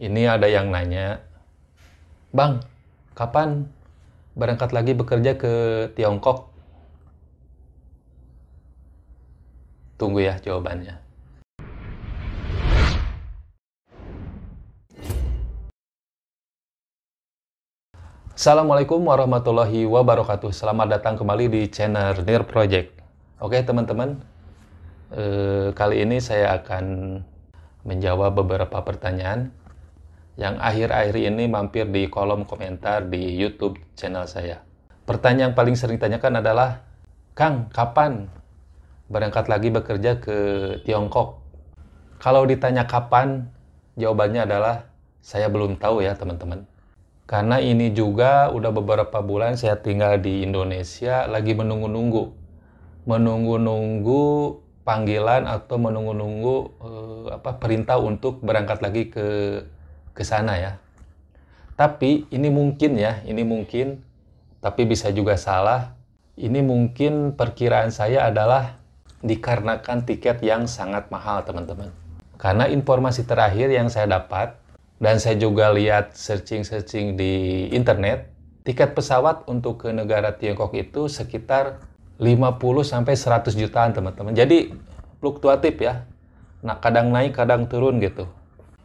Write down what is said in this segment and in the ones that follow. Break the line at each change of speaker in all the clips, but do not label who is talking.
Ini ada yang nanya, Bang, kapan berangkat lagi bekerja ke Tiongkok? Tunggu ya jawabannya. Assalamualaikum warahmatullahi wabarakatuh. Selamat datang kembali di channel Nir Project. Oke teman-teman, kali ini saya akan menjawab beberapa pertanyaan yang akhir-akhir ini mampir di kolom komentar di YouTube channel saya. Pertanyaan yang paling sering ditanyakan adalah, Kang, kapan berangkat lagi bekerja ke Tiongkok? Kalau ditanya kapan, jawabannya adalah saya belum tahu ya teman-teman. Karena ini juga udah beberapa bulan saya tinggal di Indonesia, lagi menunggu-nunggu panggilan atau menunggu-nunggu perintah untuk berangkat lagi ke sana ya. Tapi ini mungkin, tapi bisa juga salah. Ini mungkin perkiraan saya adalah dikarenakan tiket yang sangat mahal, teman-teman. Karena informasi terakhir yang saya dapat, dan saya juga lihat searching-searching di internet, tiket pesawat untuk ke negara Tiongkok itu sekitar 50-100 jutaan, teman-teman. Jadi fluktuatif ya. Nah, kadang naik, kadang turun gitu.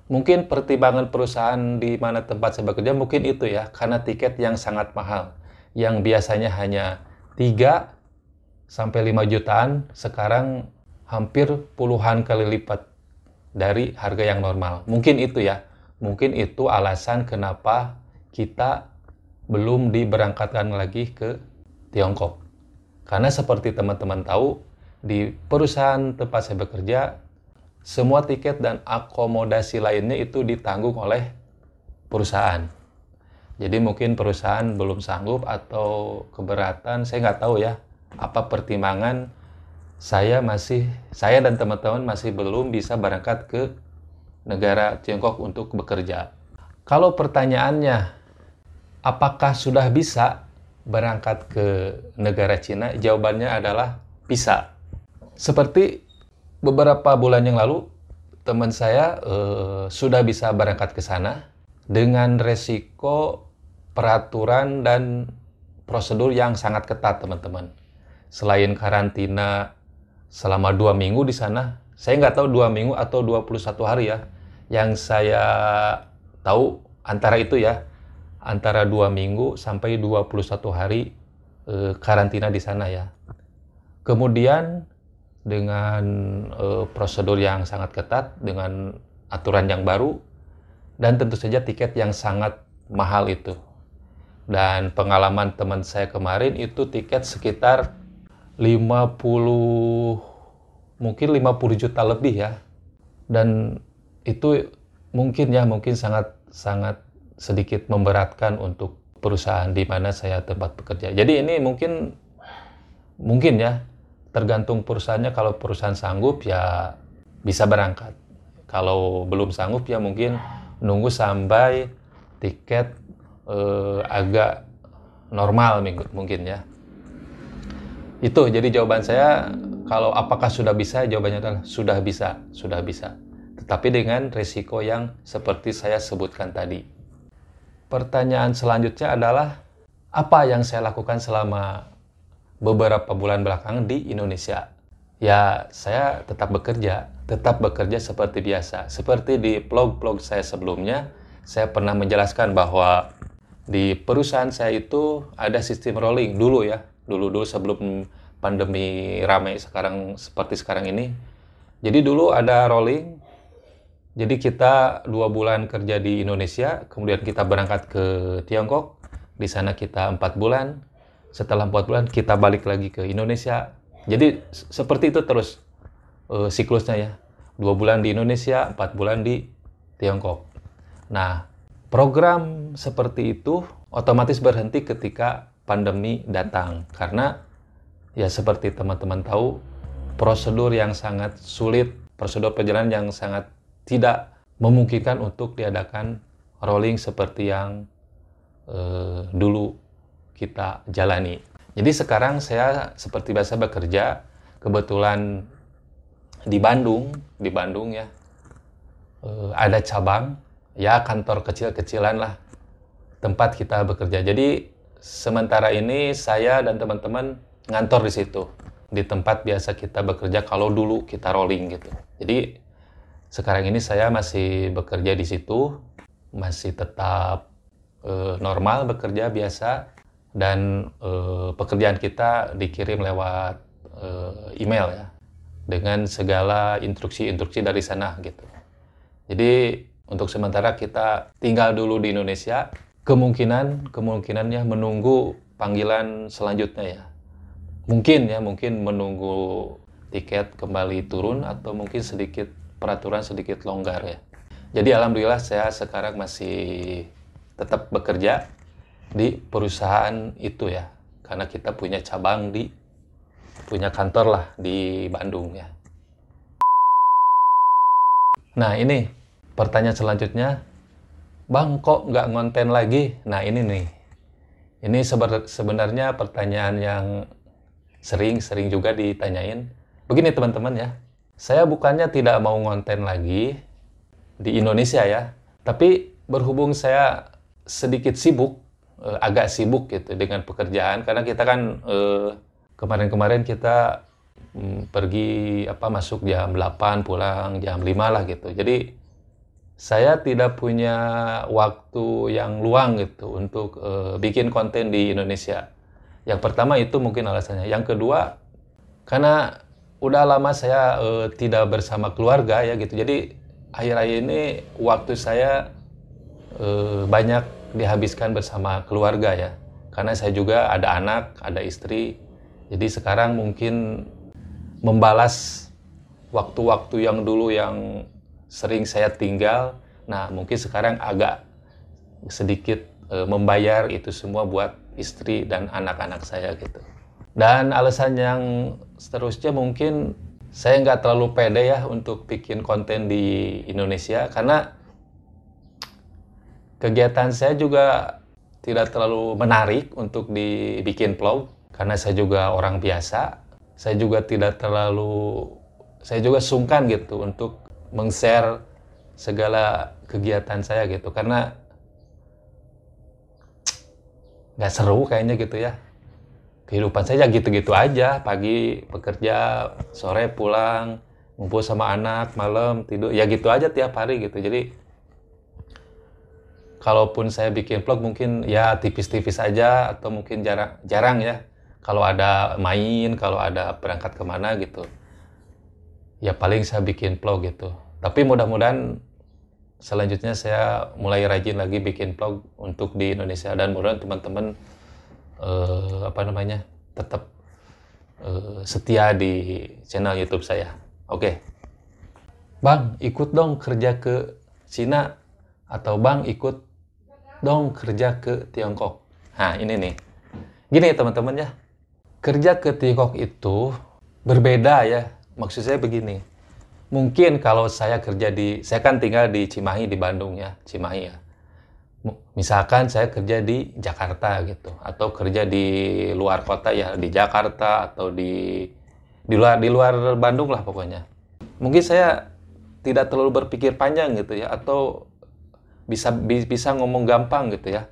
Mungkin pertimbangan perusahaan di mana tempat saya bekerja mungkin itu ya, karena tiket yang sangat mahal. Yang biasanya hanya 3-5 jutaan, sekarang hampir puluhan kali lipat dari harga yang normal. Mungkin itu ya, mungkin itu alasan kenapa kita belum diberangkatkan lagi ke Tiongkok. Karena seperti teman-teman tahu, di perusahaan tempat saya bekerja, semua tiket dan akomodasi lainnya itu ditanggung oleh perusahaan. Jadi mungkin perusahaan belum sanggup atau keberatan, saya nggak tahu ya. Apa pertimbangan saya dan teman-teman masih belum bisa berangkat ke negara Tiongkok untuk bekerja. Kalau pertanyaannya, apakah sudah bisa berangkat ke negara Cina? Jawabannya adalah bisa. Seperti beberapa bulan yang lalu, teman saya sudah bisa berangkat ke sana dengan resiko peraturan dan prosedur yang sangat ketat, teman-teman. Selain karantina selama 2 minggu di sana, saya nggak tahu 2 minggu atau 21 hari ya. Yang saya tahu antara itu ya, antara 2 minggu sampai 21 hari karantina di sana ya. Kemudian dengan prosedur yang sangat ketat, dengan aturan yang baru, dan tentu saja tiket yang sangat mahal itu. Dan pengalaman teman saya kemarin itu tiket sekitar 50 juta lebih ya. Dan itu mungkin sangat sedikit memberatkan untuk perusahaan di mana saya tempat bekerja. Jadi ini mungkin ya, tergantung perusahaannya. Kalau perusahaan sanggup ya bisa berangkat. Kalau belum sanggup ya mungkin nunggu sampai tiket agak normal mungkin ya. Itu jadi jawaban saya. Kalau apakah sudah bisa, jawabannya adalah sudah bisa. Tetapi dengan risiko yang seperti saya sebutkan tadi. Pertanyaan selanjutnya adalah, apa yang saya lakukan selama beberapa bulan belakangan di Indonesia? Ya, saya tetap bekerja seperti biasa. Seperti di vlog-vlog saya sebelumnya, saya pernah menjelaskan bahwa di perusahaan saya itu ada sistem rolling dulu ya. Dulu sebelum pandemi ramai seperti sekarang ini. Jadi dulu ada rolling. Jadi kita 2 bulan kerja di Indonesia, kemudian kita berangkat ke Tiongkok. Di sana kita 4 bulan. Setelah 4 bulan kita balik lagi ke Indonesia. Jadi seperti itu terus siklusnya ya. 2 bulan di Indonesia, 4 bulan di Tiongkok. Nah, program seperti itu otomatis berhenti ketika pandemi datang. Karena ya seperti teman-teman tahu, prosedur yang sangat sulit, prosedur perjalanan yang sangat tidak memungkinkan untuk diadakan rolling seperti yang dulu kita jalani. Jadi sekarang saya seperti biasa bekerja, kebetulan di Bandung ya, ada cabang ya kantor kecil-kecilan lah tempat kita bekerja. Jadi sementara ini saya dan teman-teman ngantor di situ, di tempat biasa kita bekerja kalau dulu kita rolling gitu. Jadi sekarang ini saya masih bekerja di situ, masih tetap normal bekerja biasa, dan pekerjaan kita dikirim lewat email ya, dengan segala instruksi-instruksi dari sana gitu. Jadi untuk sementara kita tinggal dulu di Indonesia, kemungkinannya menunggu panggilan selanjutnya ya. Mungkin menunggu tiket kembali turun atau mungkin sedikit peraturan sedikit longgar ya. Jadi alhamdulillah saya sekarang masih tetap bekerja di perusahaan itu ya, karena kita punya kantor lah di Bandung ya. Nah ini pertanyaan selanjutnya, Bang kok nggak ngonten lagi? Nah ini nih, ini sebenarnya pertanyaan yang sering juga ditanyain. Begini teman-teman ya, saya bukannya tidak mau ngonten lagi di Indonesia ya, tapi berhubung saya sedikit sibuk, agak sibuk gitu dengan pekerjaan, karena kita kan kemarin-kemarin kita pergi masuk jam 8, pulang jam 5 lah gitu. Jadi saya tidak punya waktu yang luang gitu untuk bikin konten di Indonesia. Yang pertama itu mungkin alasannya. Yang kedua, karena udah lama saya tidak bersama keluarga ya gitu. Jadi akhir-akhir ini waktu saya banyak dihabiskan bersama keluarga ya. Karena saya juga ada anak, ada istri. Jadi sekarang mungkin membalas waktu-waktu yang dulu yang sering saya tinggal. Nah mungkin sekarang agak sedikit membayar itu semua buat istri dan anak-anak saya gitu. Dan alasan yang seterusnya mungkin saya nggak terlalu pede ya untuk bikin konten di Indonesia, karena kegiatan saya juga tidak terlalu menarik untuk dibikin vlog, karena saya juga orang biasa. Saya juga sungkan gitu untuk meng-share segala kegiatan saya gitu, karena nggak seru kayaknya gitu ya. Kehidupan saya gitu-gitu aja, pagi bekerja, sore pulang, ngumpul sama anak, malam tidur, ya gitu aja tiap hari gitu. Jadi kalaupun saya bikin vlog mungkin ya tipis-tipis aja, atau mungkin jarang ya. Kalau ada main, kalau ada berangkat kemana gitu, ya paling saya bikin vlog gitu. Tapi mudah-mudahan selanjutnya saya mulai rajin lagi bikin vlog untuk di Indonesia, dan mudah-mudahan teman-teman tetap setia di channel YouTube saya. Oke. Bang, ikut dong kerja ke Cina, atau Bang ikut dong kerja ke Tiongkok. Nah, ini nih. Gini teman-teman ya. Kerja ke Tiongkok itu berbeda ya. Maksud saya begini. Mungkin kalau saya kan tinggal di Cimahi di Bandung ya, Cimahi ya. Misalkan saya kerja di Jakarta gitu, atau kerja di luar kota ya, di Jakarta atau di luar Bandung lah pokoknya. Mungkin saya tidak terlalu berpikir panjang gitu ya, atau bisa ngomong gampang gitu ya.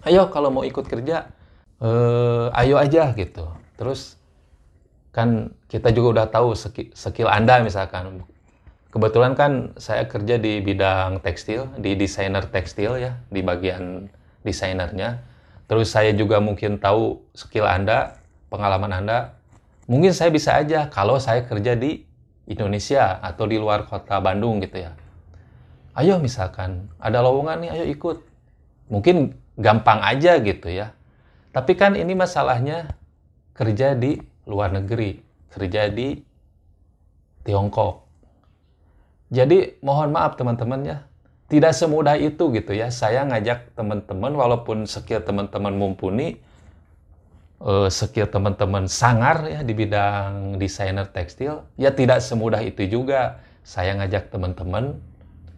Ayo kalau mau ikut kerja, ayo aja gitu. Terus kan kita juga udah tahu skill Anda misalkan. Kebetulan kan saya kerja di bidang tekstil, di desainer tekstil ya, di bagian desainernya. Terus saya juga mungkin tahu skill Anda, pengalaman Anda. Mungkin saya bisa aja kalau saya kerja di Indonesia atau di luar kota Bandung gitu ya. Ayo misalkan, ada lowongan nih, ayo ikut. Mungkin gampang aja gitu ya. Tapi kan ini masalahnya kerja di luar negeri, kerja di Tiongkok. Jadi mohon maaf teman-teman ya, tidak semudah itu gitu ya. Saya ngajak teman-teman, walaupun skill teman-teman mumpuni, skill teman-teman sangar ya di bidang desainer tekstil, ya tidak semudah itu juga saya ngajak teman-teman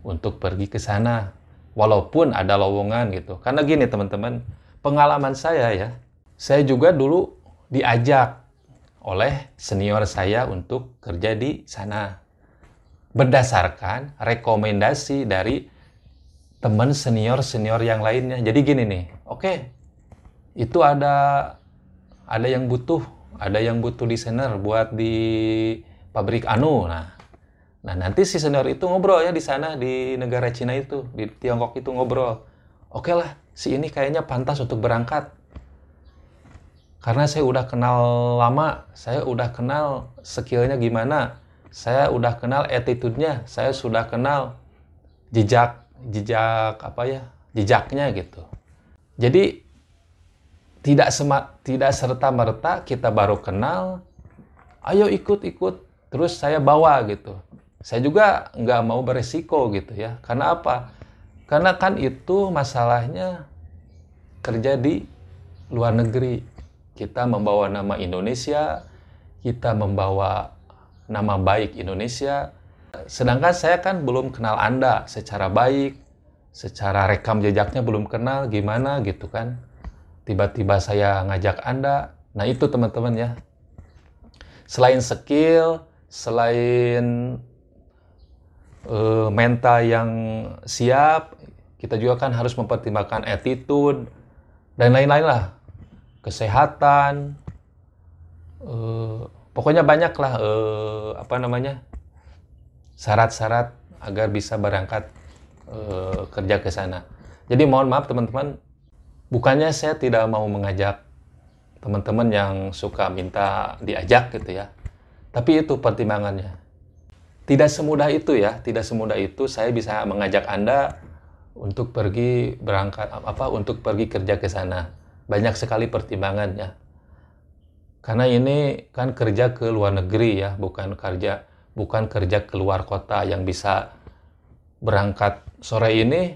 untuk pergi ke sana, walaupun ada lowongan gitu. Karena gini teman-teman, pengalaman saya ya, saya juga dulu diajak oleh senior saya untuk kerja di sana, berdasarkan rekomendasi dari teman senior yang lainnya. Jadi gini nih, oke, itu ada yang butuh desainer buat di pabrik anu. Nah nanti si senior itu ngobrol ya di sana di negara Cina itu, di Tiongkok itu ngobrol. Oke lah, si ini kayaknya pantas untuk berangkat. Karena saya udah kenal lama, saya udah kenal skillnya gimana, saya udah kenal attitude-nya, saya sudah kenal jejaknya gitu. Jadi tidak serta-merta kita baru kenal, ayo ikut, terus saya bawa gitu. Saya juga nggak mau beresiko gitu ya. Karena apa? Karena kan itu masalahnya kerja di luar negeri. Kita membawa nama Indonesia, kita membawa nama baik Indonesia. Sedangkan saya kan belum kenal Anda secara baik, secara rekam jejaknya belum kenal gimana gitu kan. Tiba-tiba saya ngajak Anda. Nah itu teman-teman ya. Selain skill, selain mental yang siap, kita juga kan harus mempertimbangkan attitude dan lain-lain lah. Kesehatan, pokoknya banyak lah syarat-syarat agar bisa berangkat kerja ke sana. Jadi mohon maaf teman-teman, bukannya saya tidak mau mengajak teman-teman yang suka minta diajak gitu ya. Tapi itu pertimbangannya. Tidak semudah itu ya, tidak semudah itu saya bisa mengajak Anda untuk pergi untuk pergi kerja ke sana. Banyak sekali pertimbangannya. Karena ini kan kerja ke luar negeri ya, bukan kerja ke luar kota yang bisa berangkat sore ini,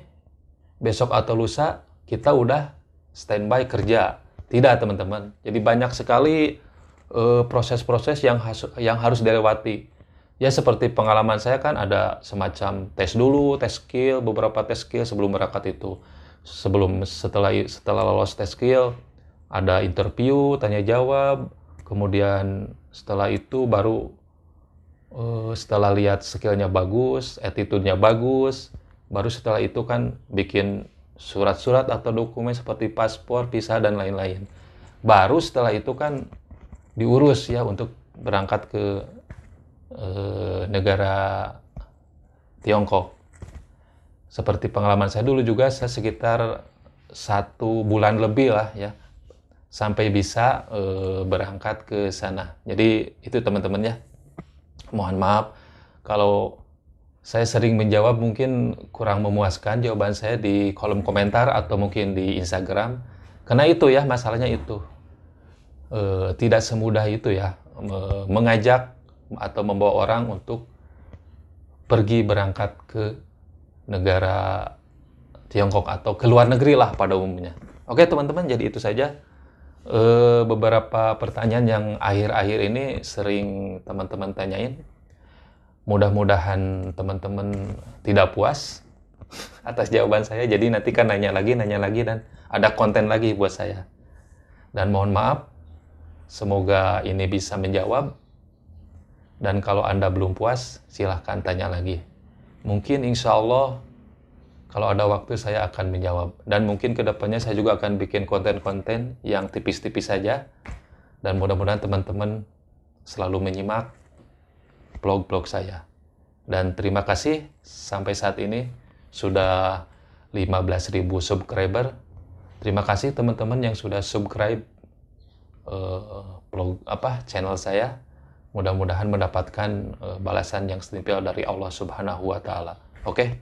besok atau lusa kita udah standby kerja. Tidak teman-teman. Jadi banyak sekali proses-proses yang harus dilewati. Ya seperti pengalaman saya kan ada semacam tes dulu, tes skill, beberapa tes skill sebelum berangkat itu. Setelah lolos tes skill, ada interview, tanya jawab, kemudian setelah itu baru setelah lihat skillnya bagus, attitude-nya bagus, baru setelah itu kan bikin surat-surat atau dokumen seperti paspor, visa, dan lain-lain. Baru setelah itu kan diurus ya untuk berangkat ke negara Tiongkok. Seperti pengalaman saya dulu juga, saya sekitar 1 bulan lebih lah ya, sampai bisa berangkat ke sana. Jadi itu teman-teman ya. Mohon maaf kalau saya sering menjawab mungkin kurang memuaskan jawaban saya di kolom komentar atau mungkin di Instagram. Karena itu ya, masalahnya itu. Tidak semudah itu ya, mengajak atau membawa orang untuk pergi berangkat ke negara Tiongkok atau ke luar negeri lah pada umumnya. Oke teman-teman, jadi itu saja beberapa pertanyaan yang akhir-akhir ini sering teman-teman tanyain. Mudah-mudahan teman-teman tidak puas atas jawaban saya. Jadi nanti kan nanya lagi dan ada konten lagi buat saya. Dan mohon maaf, semoga ini bisa menjawab. Dan kalau Anda belum puas, silahkan tanya lagi. Mungkin insya Allah kalau ada waktu saya akan menjawab. Dan mungkin kedepannya saya juga akan bikin konten-konten yang tipis-tipis saja. Dan mudah-mudahan teman-teman selalu menyimak vlog-vlog saya. Dan terima kasih sampai saat ini sudah 15.000 subscriber. Terima kasih teman-teman yang sudah subscribe channel saya. Mudah-mudahan mendapatkan balasan yang setimpal dari Allah Subhanahu wa Ta'ala. Oke,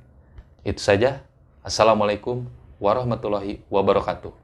itu saja. Assalamualaikum warahmatullahi wabarakatuh.